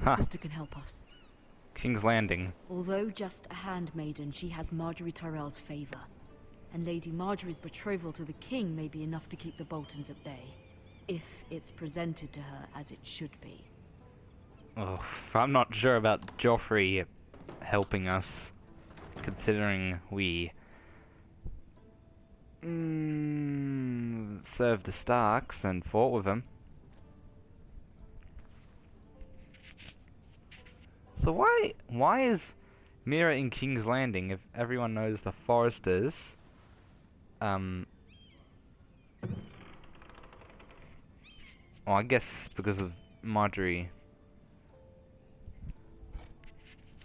Your sister can help us. King's Landing. Although just a handmaiden, she has Marjorie Tyrell's favor. And Lady Marjorie's betrothal to the king may be enough to keep the Boltons at bay. If it's presented to her as it should be. Oh, I'm not sure about Joffrey helping us, considering we served the Starks and fought with them. So why is Mira in King's Landing if everyone knows the Foresters? Well, I guess because of Marjorie.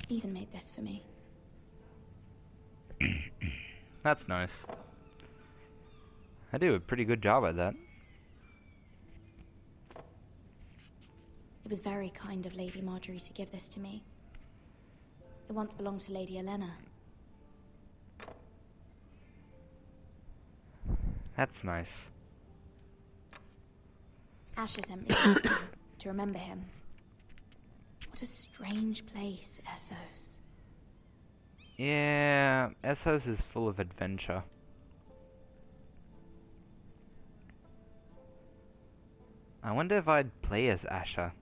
Ethan made this for me. That's nice. I do a pretty good job at that. It was very kind of Lady Marjorie to give this to me. It once belonged to Lady Olenna. That's nice. Asher sent me this to remember him. What a strange place, Essos. Yeah, Essos is full of adventure. I wonder if I'd play as Asher.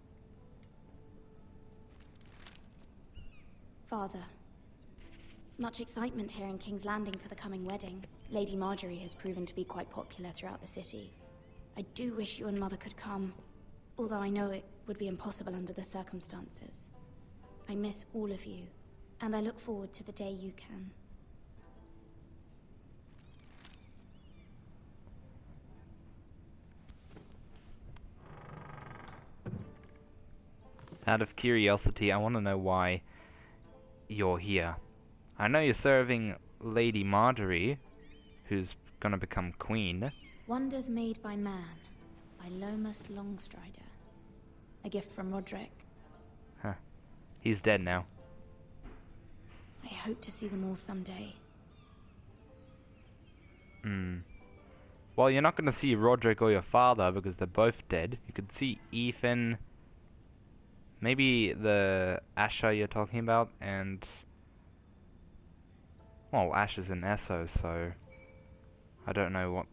Father. Much excitement here in King's Landing for the coming wedding. Lady Marjorie has proven to be quite popular throughout the city. I do wish you and Mother could come, although I know it would be impossible under the circumstances. I miss all of you, and I look forward to the day you can. Out of curiosity, I want to know why you're here. I know you're serving Lady Marjorie, who's gonna become queen. Wonders Made by Man, by Lomas Longstrider. A gift from Roderick. Huh. He's dead now. I hope to see them all someday. Well, you're not gonna see Roderick or your father because they're both dead. You could see Ethan, maybe the Asher you're talking about, and... well, Asher's in Essos, so... I don't know what...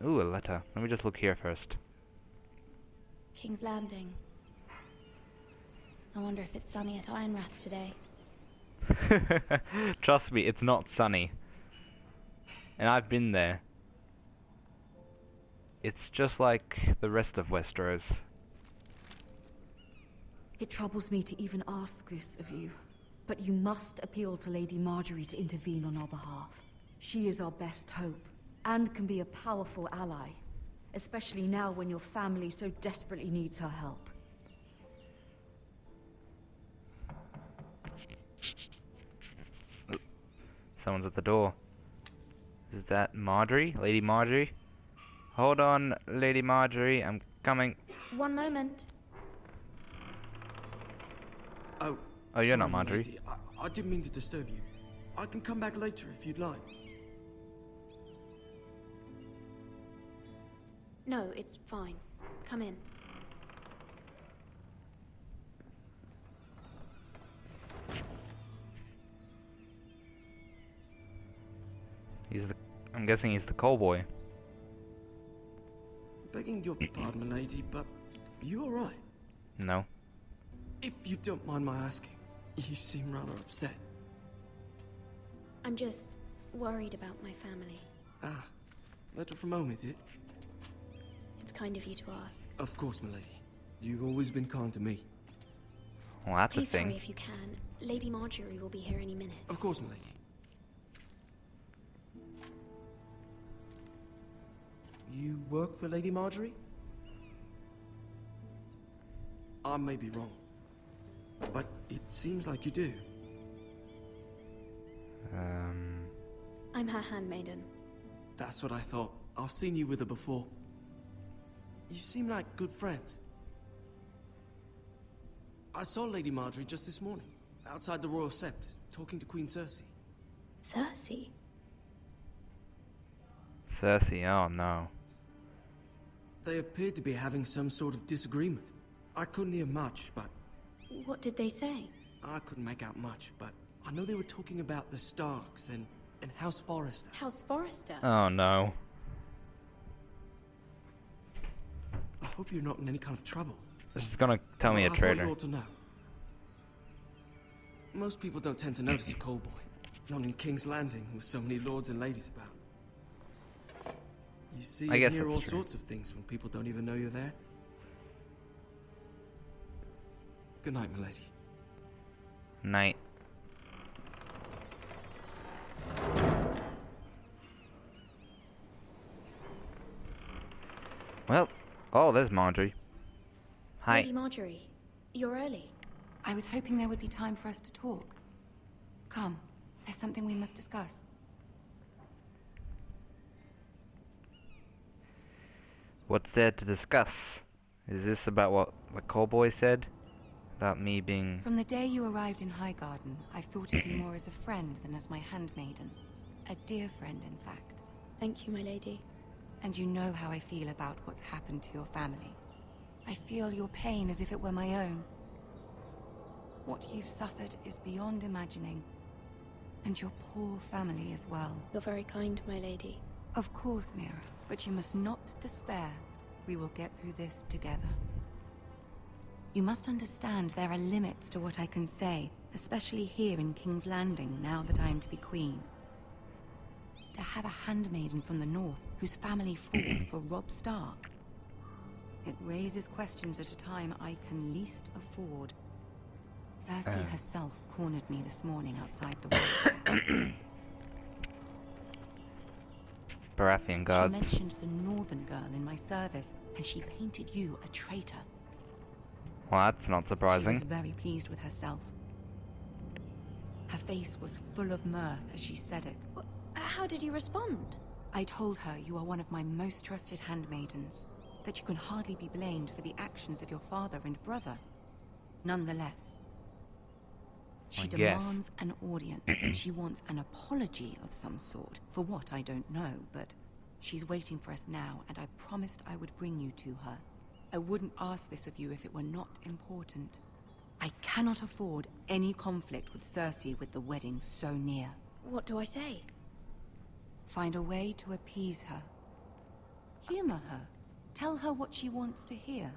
Ooh, a letter. Let me just look here first. King's Landing. I wonder if it's sunny at Ironrath today. Trust me, it's not sunny. And I've been there. It's just like the rest of Westeros. It troubles me to even ask this of you, but you must appeal to Lady Marjorie to intervene on our behalf. She is our best hope, and can be a powerful ally, especially now when your family so desperately needs her help. Someone's at the door. Is that Marjorie? Lady Marjorie? Hold on, Lady Marjorie, I'm coming. One moment. Oh, Oh, you're not sorry, Marjorie. lady. I didn't mean to disturb you. I can come back later if you'd like. No, it's fine. Come in. I'm guessing he's the callboy. Begging your pardon, lady, but you alright? No. If you don't mind my asking, you seem rather upset. I'm just worried about my family. Ah, letter from home, is it? It's kind of you to ask. Of course, my lady. You've always been kind to me. Well, that's a Please thing. hurry if you can. Lady Marjorie will be here any minute. Of course, my lady. You work for Lady Marjorie? I may be wrong, but it seems like you do. I'm her handmaiden. That's what I thought. I've seen you with her before. You seem like good friends. I saw Lady Marjorie just this morning, outside the Royal Sept, talking to Queen Cersei. Cersei? Cersei, oh no. They appeared to be having some sort of disagreement. I couldn't hear much, but What did they say? I couldn't make out much, but I know they were talking about the Starks and House Forrester. House Forrester? Oh no. I hope you're not in any kind of trouble. This is gonna tell me a I traitor. thought you ought to know. Most people don't tend to notice a callboy. Not in King's Landing, with so many lords and ladies about. You see I and guess hear that's all true. sorts of things when people don't even know you're there. Good night, milady. Night. Well, oh, there's Marjorie. Hi. Lady Marjorie, you're early. I was hoping there would be time for us to talk. Come, there's something we must discuss. What's there to discuss? Is this about what the callboy said? About me being... From the day you arrived in Highgarden, I've thought of you more as a friend than as my handmaiden. A dear friend, in fact. Thank you, my lady. And you know how I feel about what's happened to your family. I feel your pain as if it were my own. What you've suffered is beyond imagining. And your poor family as well. You're very kind, my lady. Of course, Mira, but you must not despair. We will get through this together. You must understand there are limits to what I can say, especially here in King's Landing, now that I am to be queen. To have a handmaiden from the north whose family fought for Robb Stark. It raises questions at a time I can least afford. Cersei herself cornered me this morning outside the walls. Baratheon guards. She mentioned the northern girl in my service, and she painted you a traitor. Well, that's not She surprising. was very pleased with herself. Her face was full of mirth as she said it. How did you respond? I told her you are one of my most trusted handmaidens, that you can hardly be blamed for the actions of your father and brother. Nonetheless, she I guess. demands an audience, and she wants an apology of some sort, for what I don't know, but she's waiting for us now, and I promised I would bring you to her. I wouldn't ask this of you if it were not important. I cannot afford any conflict with Cersei with the wedding so near. What do I say? Find a way to appease her. Humor her. Tell her what she wants to hear.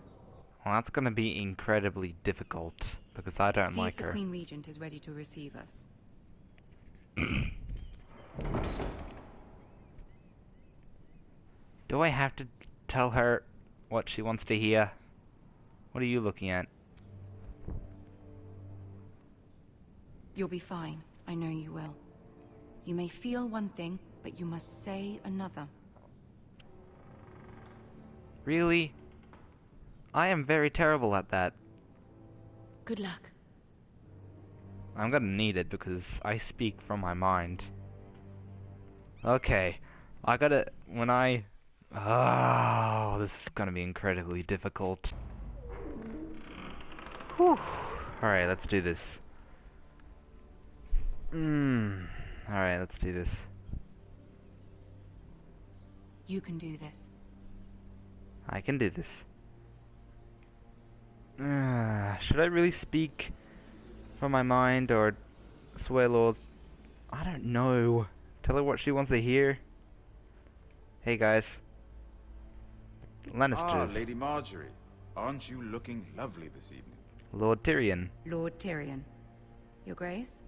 Well, that's gonna be incredibly difficult, because I don't See like if the her. Queen Regent is ready to receive us. Do I have to tell her what she wants to hear? What are you looking at? You'll be fine. I know you will. You may feel one thing, but you must say another. Really? I am very terrible at that. Good luck. I'm gonna need it because I speak from my mind. Okay. I gotta... When I... Oh, this is gonna be incredibly difficult. Whew. Alright, let's do this. Alright, let's do this. You can do this. I can do this. Should I really speak from my mind or swear Lord? I don't know. Tell her what she wants to hear. Hey guys. Lannisters. Ah, Lady Marjorie. Aren't you looking lovely this evening? Lord Tyrion. Lord Tyrion. Your Grace?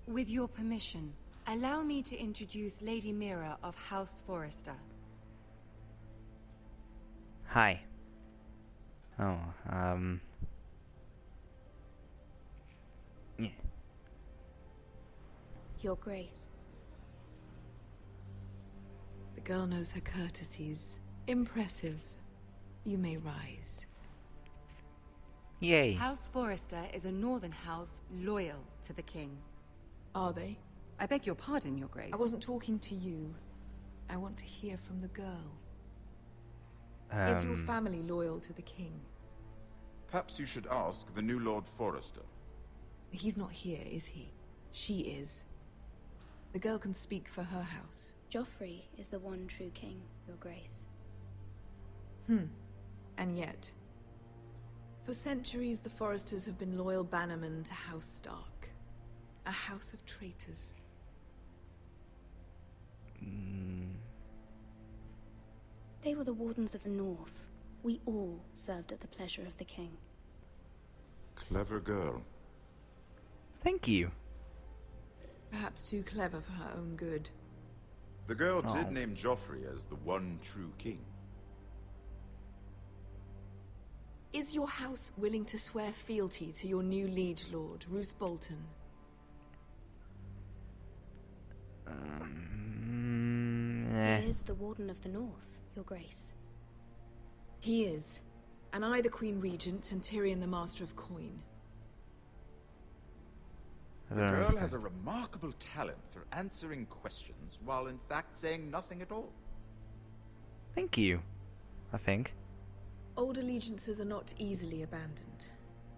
With your permission, allow me to introduce Lady Mira of House Forrester. Hi. Oh, yeah. Your Grace. The girl knows her courtesies. Impressive. You may rise. Yay. House Forrester is a northern house loyal to the king. Are they? I beg your pardon, Your Grace. I wasn't talking to you. I want to hear from the girl. Is your family loyal to the king? Perhaps you should ask the new Lord Forrester. He's not here, is he? She is. The girl can speak for her house. Joffrey is the one true king, Your Grace. And yet, For centuries, the Foresters have been loyal bannermen to House Stark. A house of traitors. They were the Wardens of the North. We all served at the pleasure of the king. Clever girl. Thank you. Perhaps too clever for her own good. The girl Oh. did name Joffrey as the one true king. Is your house willing to swear fealty to your new liege lord, Roose Bolton? He is the Warden of the North, Your Grace. He is. And I the Queen Regent and Tyrion the Master of Coin. The girl has a remarkable talent for answering questions while in fact saying nothing at all. Thank you, I think. Old allegiances are not easily abandoned.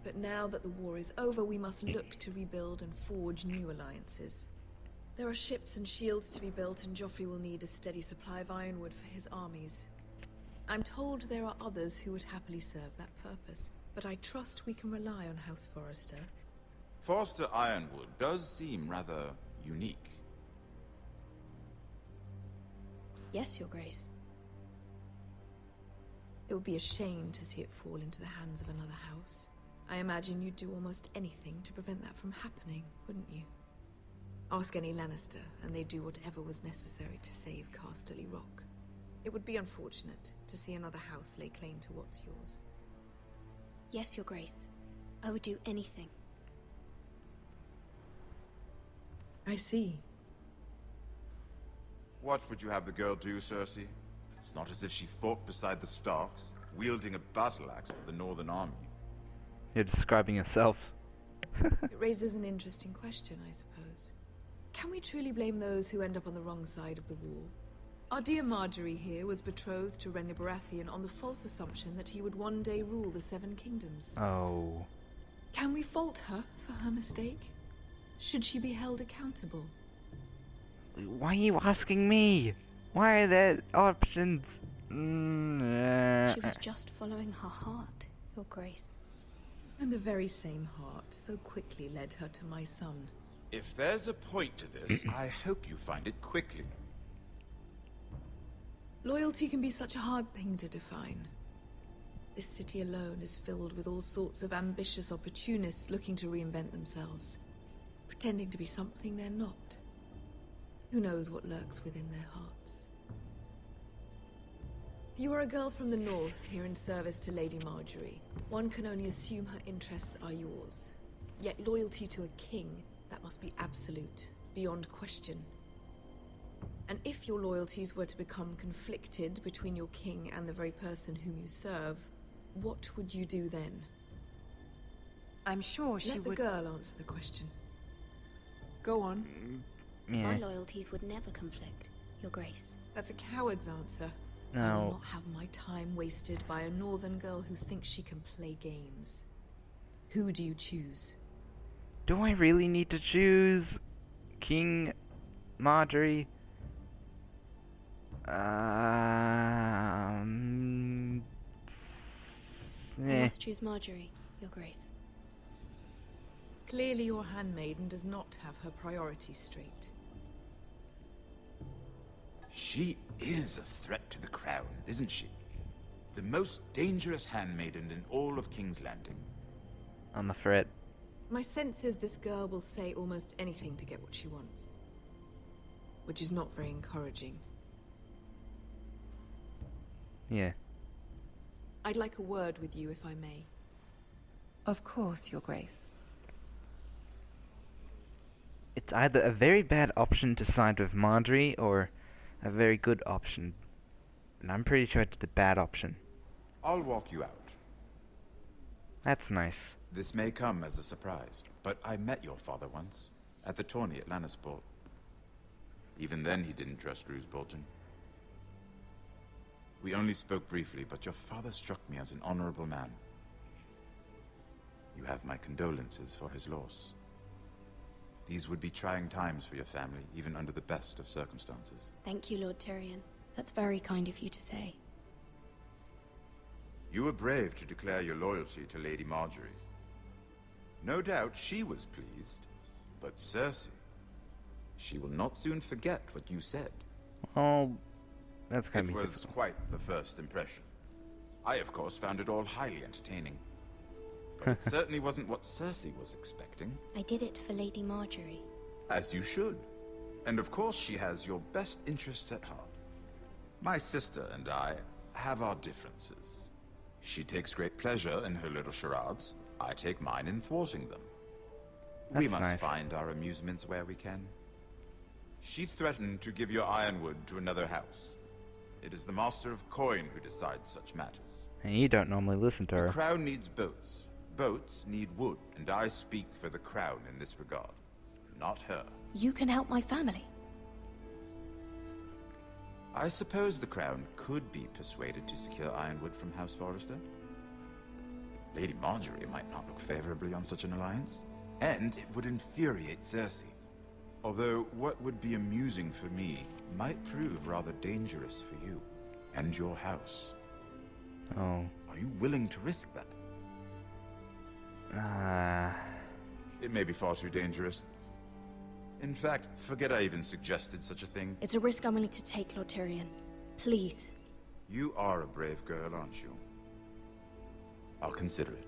But now that the war is over, we must look to rebuild and forge new alliances. There are ships and shields to be built, and Joffrey will need a steady supply of ironwood for his armies. I'm told there are others who would happily serve that purpose, but I trust we can rely on House Forrester. Forster Ironwood does seem rather unique. Yes, Your Grace. It would be a shame to see it fall into the hands of another house. I imagine you'd do almost anything to prevent that from happening, wouldn't you? Ask any Lannister, and they'd do whatever was necessary to save Casterly Rock. It would be unfortunate to see another house lay claim to what's yours. Yes, Your Grace. I would do anything. I see. What would you have the girl do, Cersei? It's not as if she fought beside the Starks, wielding a battle axe for the Northern Army. You're describing yourself. It raises an interesting question, I suppose. Can we truly blame those who end up on the wrong side of the war? Our dear Marjorie here was betrothed to Renly Baratheon on the false assumption that he would one day rule the Seven Kingdoms. Oh. Can we fault her for her mistake? Should she be held accountable? Why are you asking me? Why are there options? She was just following her heart, Your Grace. And the very same heart so quickly led her to my son. If there's a point to this, I hope you find it quickly. Loyalty can be such a hard thing to define. This city alone is filled with all sorts of ambitious opportunists looking to reinvent themselves, pretending to be something they're not. Who knows what lurks within their hearts? You are a girl from the north, here in service to Lady Marjorie. One can only assume her interests are yours. Yet loyalty to a king, that must be absolute, beyond question. And if your loyalties were to become conflicted between your king and the very person whom you serve, what would you do then? I'm sure she Let the would... girl answer the question. Go on. Yeah. My loyalties would never conflict, Your Grace. That's a coward's answer. I will No. not have my time wasted by a northern girl who thinks she can play games. Who do you choose? Do I really need to choose King Marjorie? You Eh. must choose Marjorie, Your Grace. Clearly your handmaiden does not have her priorities straight. She is a threat to the crown, isn't she? The most dangerous handmaiden in all of King's Landing. I'm a threat. My sense is this girl will say almost anything to get what she wants. Which is not very encouraging. Yeah. I'd like a word with you, if I may. Of course, Your Grace. It's either a very bad option to side with Marjorie or a very good option. And I'm pretty sure it's the bad option. I'll walk you out. That's nice. This may come as a surprise, but I met your father once, at the tourney at Lannisport. Even then he didn't trust Roose Bolton. We only spoke briefly, but your father struck me as an honorable man. You have my condolences for his loss. These would be trying times for your family, even under the best of circumstances. Thank you, Lord Tyrion. That's very kind of you to say. You were brave to declare your loyalty to Lady Marjorie. No doubt she was pleased, but Cersei, she will not soon forget what you said. Oh, that's gonna It be was difficult. quite the first impression. I, of course, found it all highly entertaining. But it certainly wasn't what Cersei was expecting. I did it for Lady Marjorie. As you should. And of course she has your best interests at heart. My sister and I have our differences. She takes great pleasure in her little charades. I take mine in thwarting them. We That's must nice. find our amusements where we can. She threatened to give your ironwood to another house. It is the Master of Coin who decides such matters. And you don't normally listen to The her. crown needs boats. Boats need wood, and I speak for the crown in this regard, not her. You can help my family. I suppose the crown could be persuaded to secure ironwood from House Forrester. Lady Marjorie might not look favorably on such an alliance, and it would infuriate Cersei. Although what would be amusing for me might prove rather dangerous for you and your house. Oh. Are you willing to risk that? It may be far too dangerous. In fact, forget I even suggested such a thing. It's a risk I'm willing to take, Lord Tyrion. Please. You are a brave girl, aren't you? I'll consider it.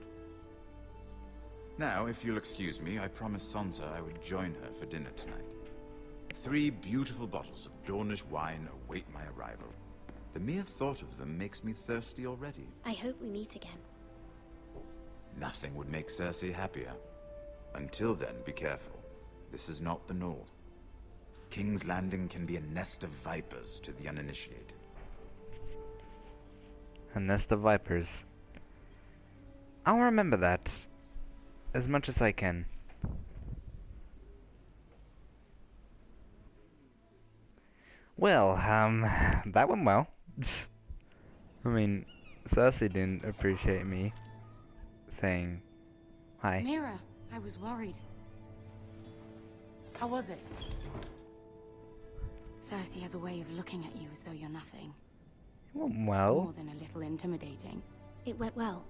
Now, if you'll excuse me, I promised Sansa I would join her for dinner tonight. 3 beautiful bottles of Dornish wine await my arrival. The mere thought of them makes me thirsty already. I hope we meet again. Nothing would make Cersei happier. Until then, be careful. This is not the North. King's Landing can be a nest of vipers to the uninitiated. A nest of vipers. I'll remember that. As much as I can. Well, that went well. I mean, Cersei didn't appreciate me saying hi. Mira, I was worried. How was it? Cersei has a way of looking at you as though you're nothing. It went It's more well. than a little intimidating. It went well.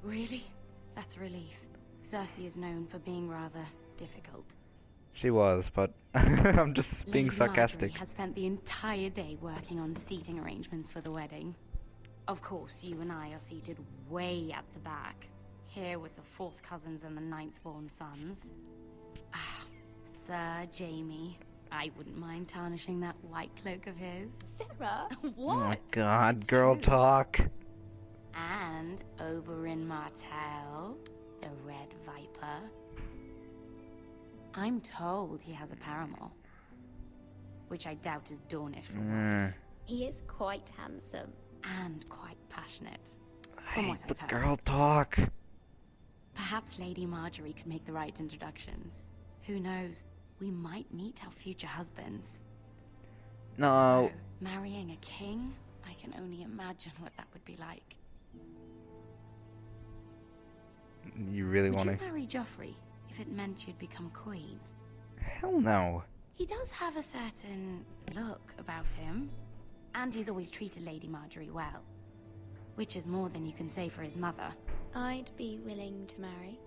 Really? That's a relief. Cersei is known for being rather difficult. She was, but I'm just being Lady sarcastic. Marjorie has spent the entire day working on seating arrangements for the wedding. Of course, you and I are seated way at the back, here with the 4th cousins and the 9th-born sons. Ah, Sir Jaime. I wouldn't mind tarnishing that white cloak of his. Sarah? What? Oh my god, It's girl true. talk. And Oberyn Martell, the Red Viper. I'm told he has a paramour. Which I doubt is Dornish for wife. He is quite handsome. And quite passionate. I From hate what the I've heard. girl talk. Perhaps Lady Marjorie could make the right introductions. Who knows? We might meet our future husbands. No. Though, marrying a king? I can only imagine what that would be like. You really Would want you to? marry Joffrey if it meant you'd become queen? Hell no. He does have a certain look about him. And he's always treated Lady Marjorie well. Which is more than you can say for his mother. I'd be willing to marry,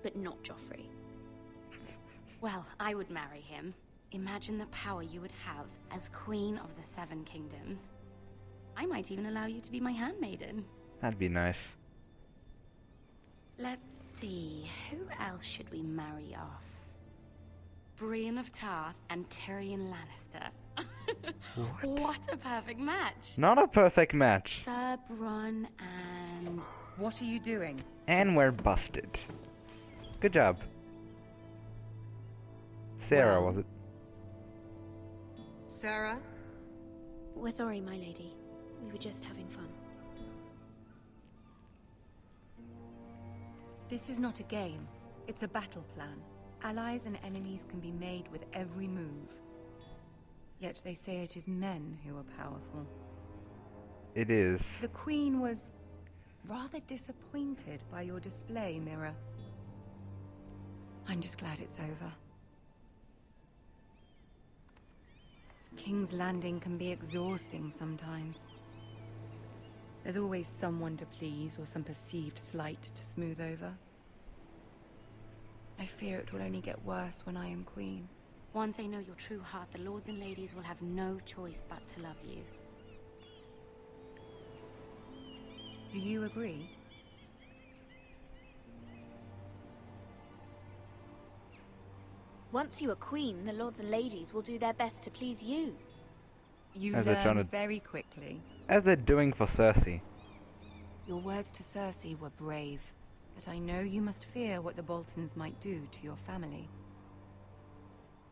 but not Joffrey. Well, I would marry him. Imagine the power you would have as Queen of the 7 Kingdoms. I might even allow you to be my handmaiden. That'd be nice. Let's see, who else should we marry off? Brienne of Tarth and Tyrion Lannister. What a perfect match! Not a perfect match. Sir Bronn and... What are you doing? And we're busted. Good job. Sarah, Well- was it? Sarah? We're sorry, my lady. We were just having fun. This is not a game. It's a battle plan. Allies and enemies can be made with every move. Yet they say it is men who are powerful. It is. The Queen was rather disappointed by your display, Mira. I'm just glad it's over. King's Landing can be exhausting sometimes. There's always someone to please or some perceived slight to smooth over. I fear it will only get worse when I am queen. Once they know your true heart, the lords and ladies will have no choice but to love you. Do you agree? Once you are queen, the lords and ladies will do their best to please you. You As they're trying learn to- very quickly. As they're doing for Cersei. Your words to Cersei were brave, but I know you must fear what the Boltons might do to your family.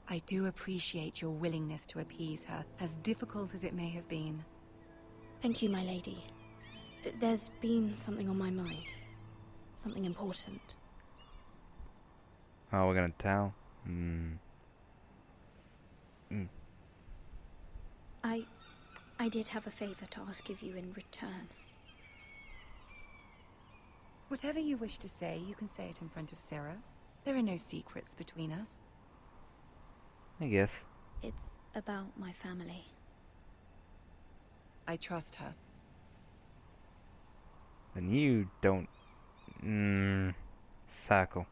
I do appreciate your willingness to appease her, as difficult as it may have been. Thank you, my lady. There's been something on my mind. Something important. Oh, we're gonna tell. I did have a favor to ask of you in return. Whatever you wish to say, you can say it in front of Sarah. There are no secrets between us. I guess. It's about my family. I trust her. Then you don't... Circle.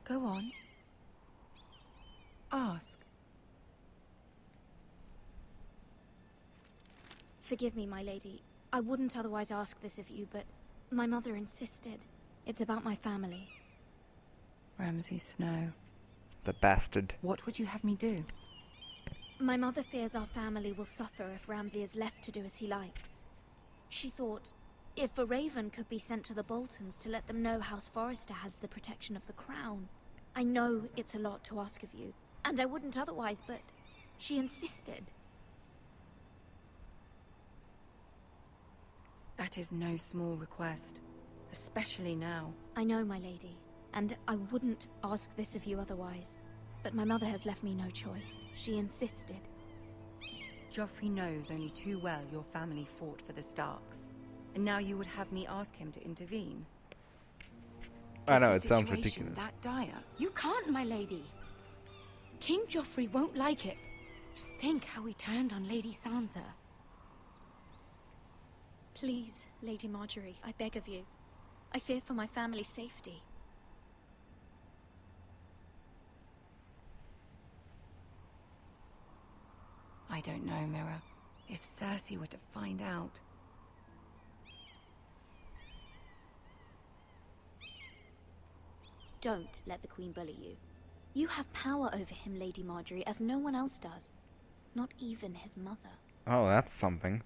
Go on. Ask. Forgive me, my lady. I wouldn't otherwise ask this of you, but my mother insisted. It's about my family. Ramsay Snow. The bastard. What would you have me do? My mother fears our family will suffer if Ramsay is left to do as he likes. She thought, if a raven could be sent to the Boltons to let them know House Forrester has the protection of the crown. I know it's a lot to ask of you, and I wouldn't otherwise, but she insisted. That is no small request, especially now. I know, my lady, and I wouldn't ask this of you otherwise. But my mother has left me no choice. She insisted. Joffrey knows only too well your family fought for the Starks. And now you would have me ask him to intervene. I know, Is it the sounds situation ridiculous. that dire? You can't, my lady. King Joffrey won't like it. Just think how he turned on Lady Sansa. Please, Lady Marjorie, I beg of you. I fear for my family's safety. I don't know, Mira. If Cersei were to find out... Don't let the Queen bully you. You have power over him, Lady Marjorie, as no one else does. Not even his mother. Oh, that's something.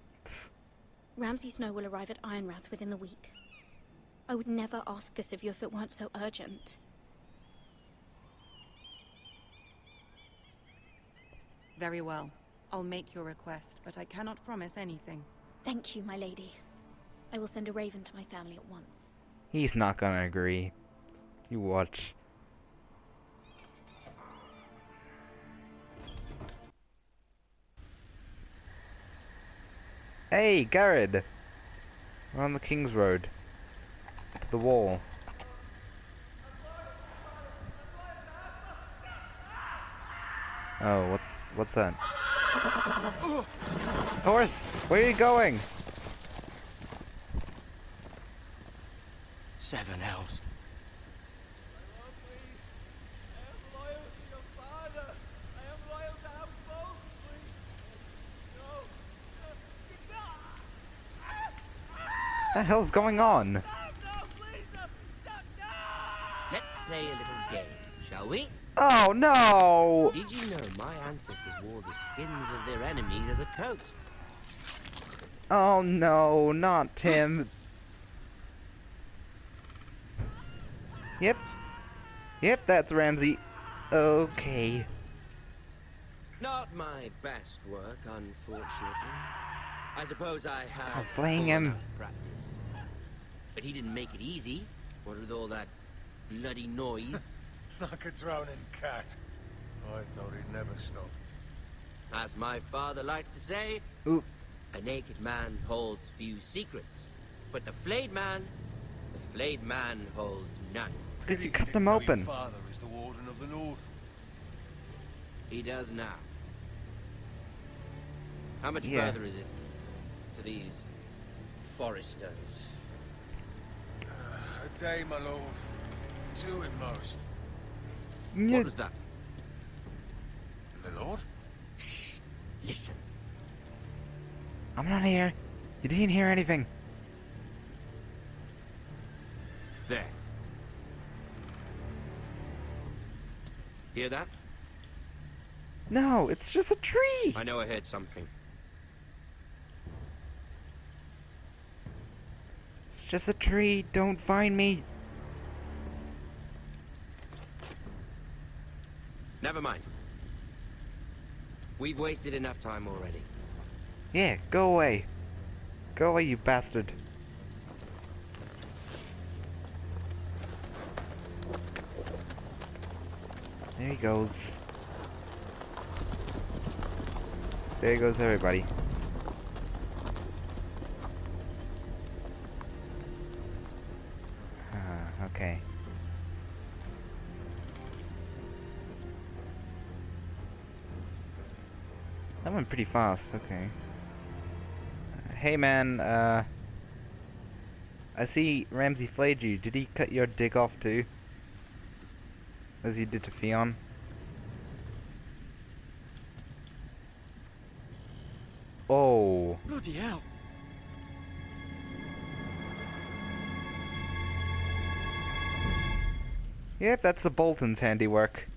Ramsay Snow will arrive at Ironrath within the week. I would never ask this of you if it weren't so urgent. Very well. I'll make your request, but I cannot promise anything. Thank you, my lady. I will send a raven to my family at once. He's not gonna agree. You watch. Hey, Garrett! We're on the King's Road. To the wall. Oh, what's that? Horse! Where are you going? 7 elves. What the hell's going on? Let's play a little game, shall we? Oh no! Did you know my ancestors wore the skins of their enemies as a coat? Oh no, not him. Yep. Yep, that's Ramsay. Okay. Not my best work, unfortunately. I suppose I have playing full him. enough practice. But he didn't make it easy, what with all that bloody noise. Like a drowning cat. I thought he'd never stop. As my father likes to say, Oop. a naked man holds few secrets. But the flayed man holds none. Did you Pity cut he them didn't know open? His father is the Warden of the North. He does now. How much Yeah. further is it to these foresters? A day, my lord. 2 at most. What was that? My lord? Shh. Listen. I'm not here. You didn't hear anything. There. Hear that? No, it's just a tree. I know I heard something. It's just a tree. Don't find me. Never mind. We've wasted enough time already. Yeah, go away. Go away, you bastard. There he goes. There goes everybody. Okay. That went pretty fast, okay. Hey man, I see Ramsay flayed you. Did he cut your dick off too? As he did to Fionn? Oh. Bloody hell. Yep, that's the Bolton's handiwork.